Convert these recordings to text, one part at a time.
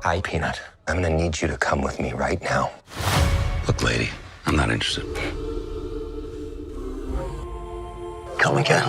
Hi, Peanut. I'm gonna need you to come with me right now. Look, lady, I'm not interested. Come again.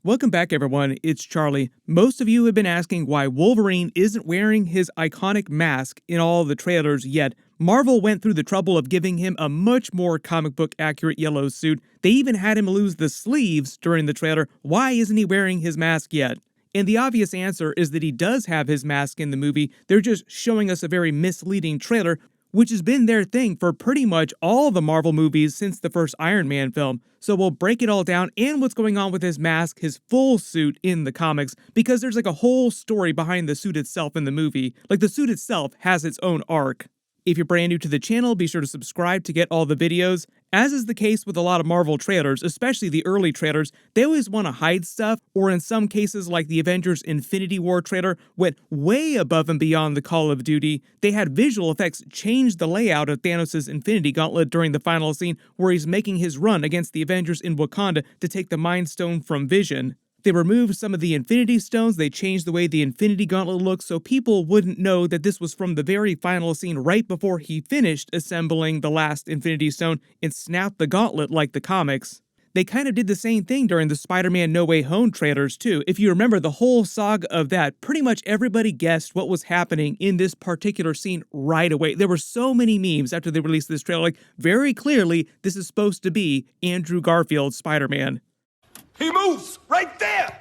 Welcome back, everyone. It's Charlie. Most of you have been asking why Wolverine isn't wearing his iconic mask in all the trailers yet. Marvel went through the trouble of giving him a much more comic book accurate yellow suit. They even had him lose the sleeves during the trailer. Why isn't he wearing his mask yet? And the obvious answer is that he does have his mask in the movie. They're just showing us a very misleading trailer, which has been their thing for pretty much all the Marvel movies since the first Iron Man film. So we'll break it all down and what's going on with his mask, his full suit in the comics, because there's like a whole story behind the suit itself in the movie. Like the suit itself has its own arc. If you're brand new to the channel, be sure to subscribe to get all the videos. As is the case with a lot of Marvel trailers, especially the early trailers, they always want to hide stuff, or in some cases like the Avengers Infinity War trailer, went way above and beyond the Call of Duty. They had visual effects change the layout of Thanos' Infinity Gauntlet during the final scene where he's making his run against the Avengers in Wakanda to take the Mind Stone from Vision. They removed some of the Infinity Stones, they changed the way the Infinity Gauntlet looks so people wouldn't know that this was from the very final scene right before he finished assembling the last Infinity Stone and snapped the gauntlet like the comics. They kind of did the same thing during the Spider-Man No Way Home trailers too. If you remember the whole saga of that, pretty much everybody guessed what was happening in this particular scene right away. There were so many memes after they released this trailer, like very clearly this is supposed to be Andrew Garfield's Spider-Man. He moves right there!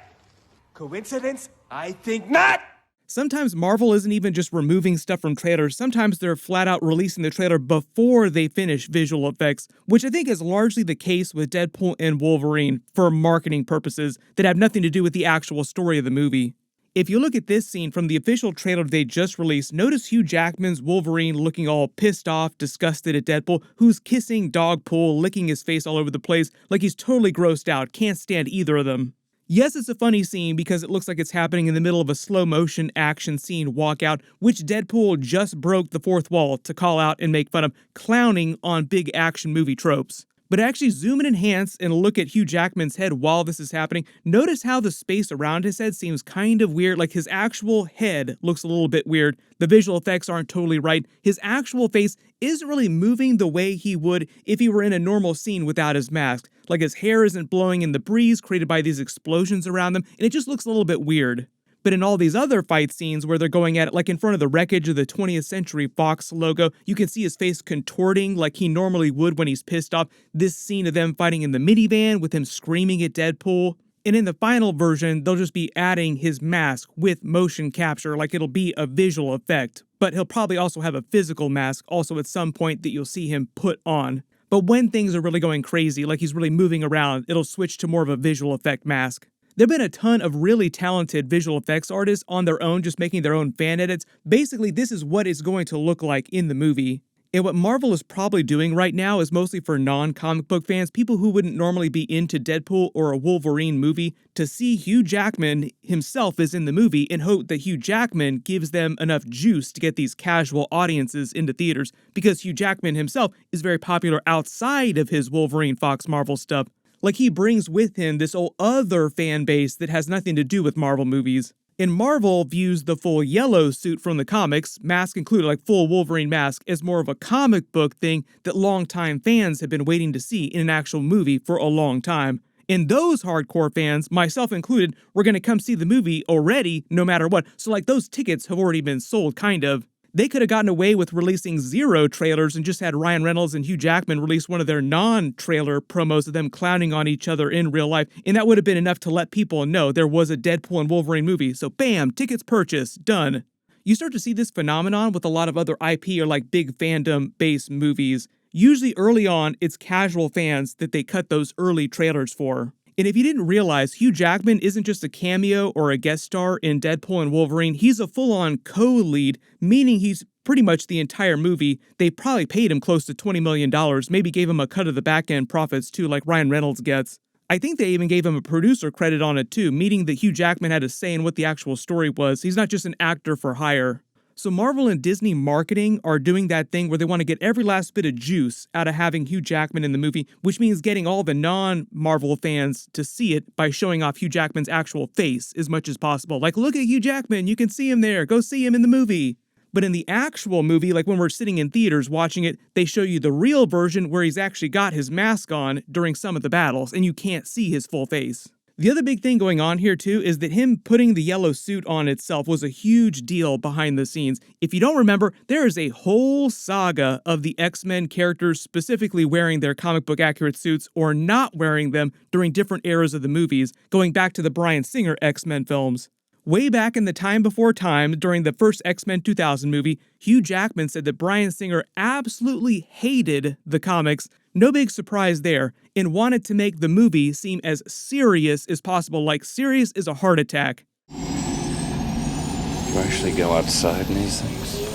Coincidence? I think not! Sometimes Marvel isn't even just removing stuff from trailers, sometimes they're flat out releasing the trailer before they finish visual effects, which I think is largely the case with Deadpool and Wolverine for marketing purposes that have nothing to do with the actual story of the movie. If you look at this scene from the official trailer they just released, notice Hugh Jackman's Wolverine looking all pissed off, disgusted at Deadpool, who's kissing Dogpool, licking his face all over the place, like he's totally grossed out, can't stand either of them. Yes, it's a funny scene because it looks like it's happening in the middle of a slow-motion action scene walkout, which Deadpool just broke the fourth wall to call out and make fun of, clowning on big action movie tropes. But actually zoom and enhance and look at Hugh Jackman's head while this is happening. Notice how the space around his head seems kind of weird, like his actual head looks a little bit weird. The visual effects aren't totally right. His actual face isn't really moving the way he would if he were in a normal scene without his mask. Like his hair isn't blowing in the breeze created by these explosions around them, and it just looks a little bit weird. But in all these other fight scenes where they're going at it, like in front of the wreckage of the 20th Century Fox logo, you can see his face contorting like he normally would when he's pissed off. This scene of them fighting in the minivan with him screaming at Deadpool. And in the final version, they'll just be adding his mask with motion capture, like it'll be a visual effect. But he'll probably also have a physical mask also at some point that you'll see him put on. But when things are really going crazy, like he's really moving around, it'll switch to more of a visual effect mask. There have been a ton of really talented visual effects artists on their own, just making their own fan edits. Basically, this is what it's going to look like in the movie. And what Marvel is probably doing right now is mostly for non-comic book fans, people who wouldn't normally be into Deadpool or a Wolverine movie, to see Hugh Jackman himself is in the movie and hope that Hugh Jackman gives them enough juice to get these casual audiences into theaters, because Hugh Jackman himself is very popular outside of his Wolverine Fox Marvel stuff. Like he brings with him this whole other fan base that has nothing to do with Marvel movies. And Marvel views the full yellow suit from the comics, mask included, like full Wolverine mask, as more of a comic book thing that longtime fans have been waiting to see in an actual movie for a long time. And those hardcore fans, myself included, were going to come see the movie already, no matter what. So like those tickets have already been sold, kind of. They could have gotten away with releasing 0 trailers and just had Ryan Reynolds and Hugh Jackman release one of their non-trailer promos of them clowning on each other in real life, and that would have been enough to let people know there was a Deadpool and Wolverine movie. So bam, tickets purchased, done. You start to see this phenomenon with a lot of other IP or like big fandom-based movies. Usually early on, it's casual fans that they cut those early trailers for. And if you didn't realize, Hugh Jackman isn't just a cameo or a guest star in Deadpool and Wolverine, he's a full-on co-lead, meaning he's pretty much the entire movie. They probably paid him close to $20 million, maybe gave him a cut of the back-end profits too, like Ryan Reynolds gets. I think they even gave him a producer credit on it too, meaning that Hugh Jackman had a say in what the actual story was. He's not just an actor for hire. So Marvel and Disney marketing are doing that thing where they want to get every last bit of juice out of having Hugh Jackman in the movie, which means getting all the non-Marvel fans to see it by showing off Hugh Jackman's actual face as much as possible. Like, look at Hugh Jackman, you can see him there, go see him in the movie. But in the actual movie, like when we're sitting in theaters watching it, they show you the real version where he's actually got his mask on during some of the battles, and you can't see his full face. The other big thing going on here too is that him putting the yellow suit on itself was a huge deal behind the scenes. If you don't remember, there is a whole saga of the X-Men characters specifically wearing their comic book accurate suits or not wearing them during different eras of the movies, going back to the Bryan Singer X-Men films. Way back in the time before time, during the first X-Men 2000 movie, Hugh Jackman said that Bryan Singer absolutely hated the comics, no big surprise there, and wanted to make the movie seem as serious as possible, like serious as a heart attack. You actually go outside in these things?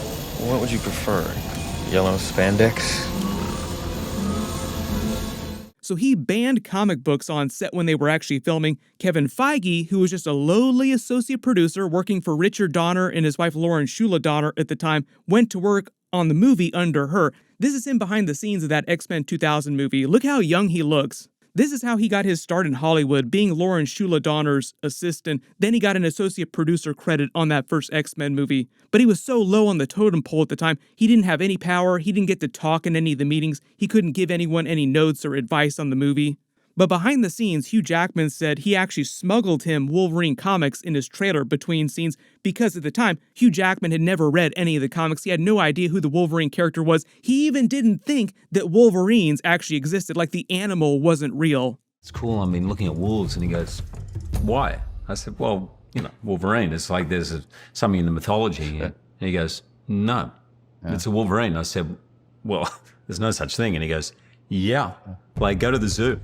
What would you prefer? Yellow spandex? So he banned comic books on set when they were actually filming. Kevin Feige, who was just a lowly associate producer working for Richard Donner and his wife Lauren Shula Donner at the time, went to work on the movie under her. This is him behind the scenes of that X-Men 2000 movie. Look how young he looks. This is how he got his start in Hollywood, being Lauren Shula Donner's assistant. Then he got an associate producer credit on that first X-Men movie. But he was so low on the totem pole at the time, he didn't have any power, he didn't get to talk in any of the meetings, he couldn't give anyone any notes or advice on the movie. But behind the scenes, Hugh Jackman said he actually smuggled him Wolverine comics in his trailer between scenes because at the time, Hugh Jackman had never read any of the comics. He had no idea who the Wolverine character was. He even didn't think that Wolverines actually existed, like the animal wasn't real. It's cool, I mean, looking at wolves, and he goes, why? I said, well, you know, Wolverine, it's like there's something in the mythology. And he goes, no, it's a Wolverine. I said, well, there's no such thing. And he goes, yeah, like go to the zoo.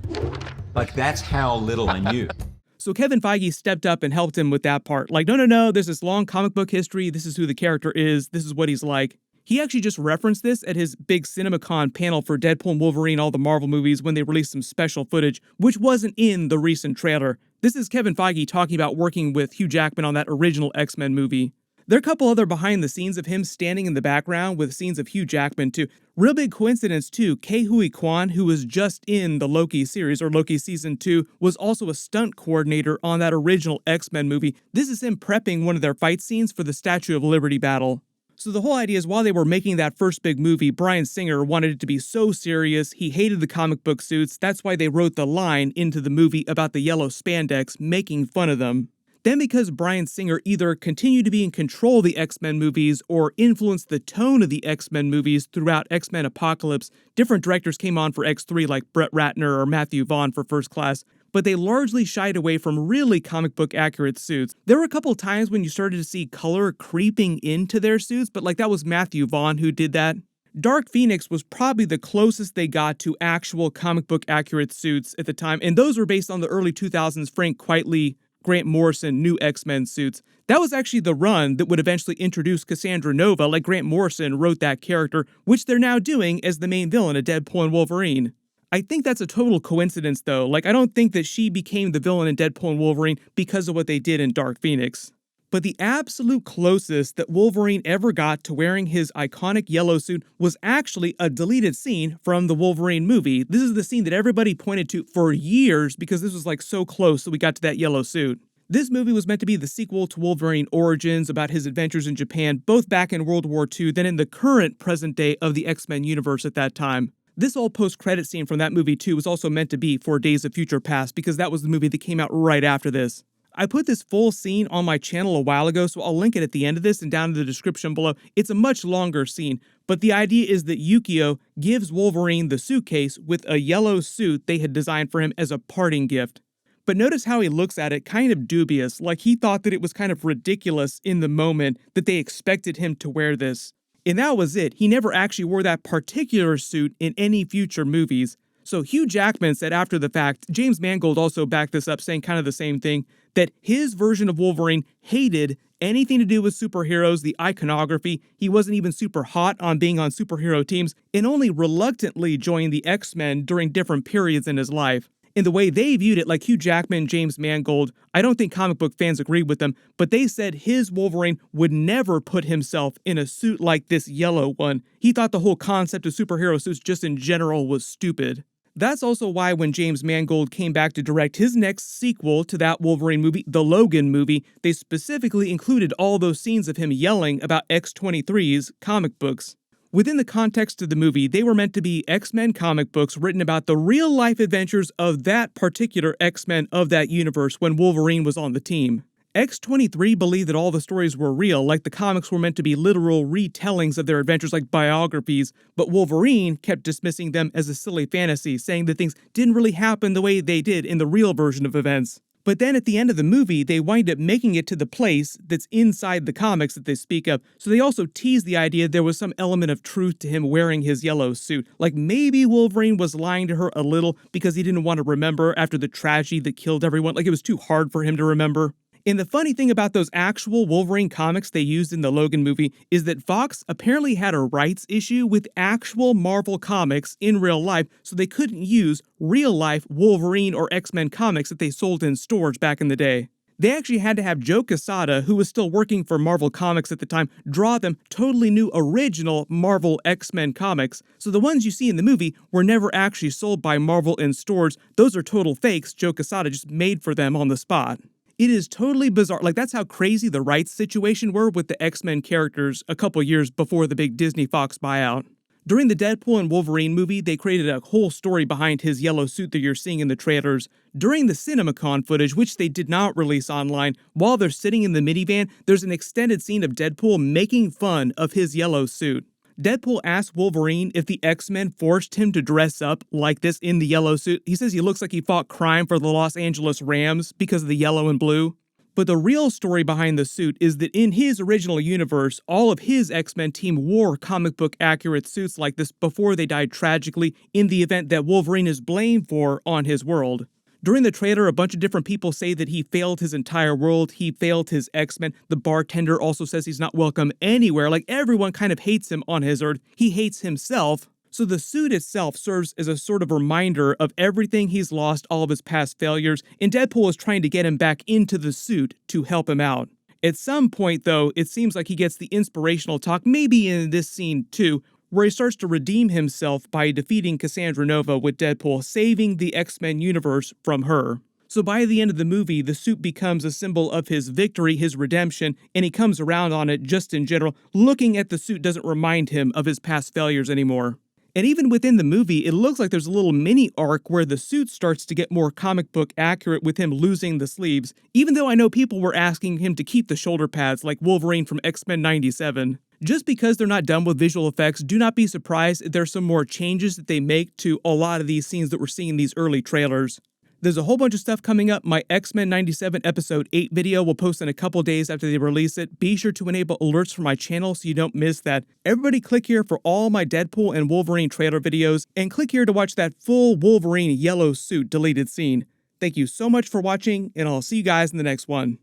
Like that's how little I knew. So Kevin Feige stepped up and helped him with that part. Like, no, there's this long comic book history. This is who the character is. This is what he's like. He actually just referenced this at his big CinemaCon panel for Deadpool and Wolverine, all the Marvel movies, when they released some special footage, which wasn't in the recent trailer. This is Kevin Feige talking about working with Hugh Jackman on that original X-Men movie. There are a couple other behind the scenes of him standing in the background with scenes of Hugh Jackman too. Real big coincidence too, Ke Huy Quan, who was just in the Loki series, or Loki Season 2, was also a stunt coordinator on that original X-Men movie. This is him prepping one of their fight scenes for the Statue of Liberty battle. So the whole idea is while they were making that first big movie, Bryan Singer wanted it to be so serious, he hated the comic book suits, that's why they wrote the line into the movie about the yellow spandex, making fun of them. Then because Bryan Singer either continued to be in control of the X-Men movies or influenced the tone of the X-Men movies throughout X-Men Apocalypse, different directors came on for X3 like Brett Ratner or Matthew Vaughn for First Class, but they largely shied away from really comic book accurate suits. There were a couple times when you started to see color creeping into their suits, but like that was Matthew Vaughn who did that. Dark Phoenix was probably the closest they got to actual comic book accurate suits at the time, and those were based on the early 2000s Frank Quitely, Grant Morrison new X-Men suits. That was actually the run that would eventually introduce Cassandra Nova, like Grant Morrison wrote that character, which they're now doing as the main villain of Deadpool and Wolverine. I think that's a total coincidence though. Like I don't think that she became the villain in Deadpool and Wolverine because of what they did in Dark Phoenix. But the absolute closest that Wolverine ever got to wearing his iconic yellow suit was actually a deleted scene from the Wolverine movie. This is the scene that everybody pointed to for years because this was like so close that we got to that yellow suit. This movie was meant to be the sequel to Wolverine Origins about his adventures in Japan, both back in World War II, then in the current present day of the X-Men universe at that time. This old post-credit scene from that movie too was also meant to be for Days of Future Past because that was the movie that came out right after this. I put this full scene on my channel a while ago, so I'll link it at the end of this and down in the description below. It's a much longer scene, but the idea is that Yukio gives Wolverine the suitcase with a yellow suit they had designed for him as a parting gift. But notice how he looks at it kind of dubious, like he thought that it was kind of ridiculous in the moment that they expected him to wear this. And that was it. He never actually wore that particular suit in any future movies. So Hugh Jackman said after the fact, James Mangold also backed this up saying kind of the same thing, that his version of Wolverine hated anything to do with superheroes, the iconography. He wasn't even super hot on being on superhero teams and only reluctantly joined the X-Men during different periods in his life. In the way they viewed it, like Hugh Jackman, James Mangold, I don't think comic book fans agreed with them, but they said his Wolverine would never put himself in a suit like this yellow one. He thought the whole concept of superhero suits just in general was stupid. That's also why when James Mangold came back to direct his next sequel to that Wolverine movie, the Logan movie, they specifically included all those scenes of him yelling about X-23's comic books. Within the context of the movie, they were meant to be X-Men comic books written about the real-life adventures of that particular X-Men of that universe when Wolverine was on the team. X-23 believed that all the stories were real, like the comics were meant to be literal retellings of their adventures like biographies, but Wolverine kept dismissing them as a silly fantasy, saying that things didn't really happen the way they did in the real version of events. But then at the end of the movie, they wind up making it to the place that's inside the comics that they speak of, so they also tease the idea there was some element of truth to him wearing his yellow suit. Like maybe Wolverine was lying to her a little because he didn't want to remember after the tragedy that killed everyone, like it was too hard for him to remember. And the funny thing about those actual Wolverine comics they used in the Logan movie is that Fox apparently had a rights issue with actual Marvel comics in real life, so they couldn't use real-life Wolverine or X-Men comics that they sold in stores back in the day. They actually had to have Joe Quesada, who was still working for Marvel Comics at the time, draw them totally new original Marvel X-Men comics, so the ones you see in the movie were never actually sold by Marvel in stores. Those are total fakes Joe Quesada just made for them on the spot. It is totally bizarre. Like, that's how crazy the rights situation were with the X-Men characters a couple years before the big Disney Fox buyout. During the Deadpool and Wolverine movie, they created a whole story behind his yellow suit that you're seeing in the trailers. During the CinemaCon footage, which they did not release online, while they're sitting in the minivan, there's an extended scene of Deadpool making fun of his yellow suit. Deadpool asks Wolverine if the X-Men forced him to dress up like this in the yellow suit. He says he looks like he fought crime for the Los Angeles Rams because of the yellow and blue. But the real story behind the suit is that in his original universe, all of his X-Men team wore comic book accurate suits like this before they died tragically in the event that Wolverine is blamed for on his world. During the trailer, a bunch of different people say that he failed his entire world, he failed his X-Men. The bartender also says he's not welcome anywhere, like everyone kind of hates him on his Earth. He hates himself. So the suit itself serves as a sort of reminder of everything he's lost, all of his past failures, and Deadpool is trying to get him back into the suit to help him out. At some point, though, it seems like he gets the inspirational talk, maybe in this scene too, where he starts to redeem himself by defeating Cassandra Nova with Deadpool, saving the X-Men universe from her. So by the end of the movie, the suit becomes a symbol of his victory, his redemption, and he comes around on it just in general. Looking at the suit doesn't remind him of his past failures anymore. And even within the movie, it looks like there's a little mini arc where the suit starts to get more comic book accurate with him losing the sleeves, even though I know people were asking him to keep the shoulder pads like Wolverine from X-Men 97. Just because they're not done with visual effects, do not be surprised if there's some more changes that they make to a lot of these scenes that we're seeing in these early trailers. There's a whole bunch of stuff coming up. My X-Men 97 Episode 8 video will post in a couple days after they release it. Be sure to enable alerts for my channel so you don't miss that. Everybody click here for all my Deadpool and Wolverine trailer videos, and click here to watch that full Wolverine yellow suit deleted scene. Thank you so much for watching, and I'll see you guys in the next one.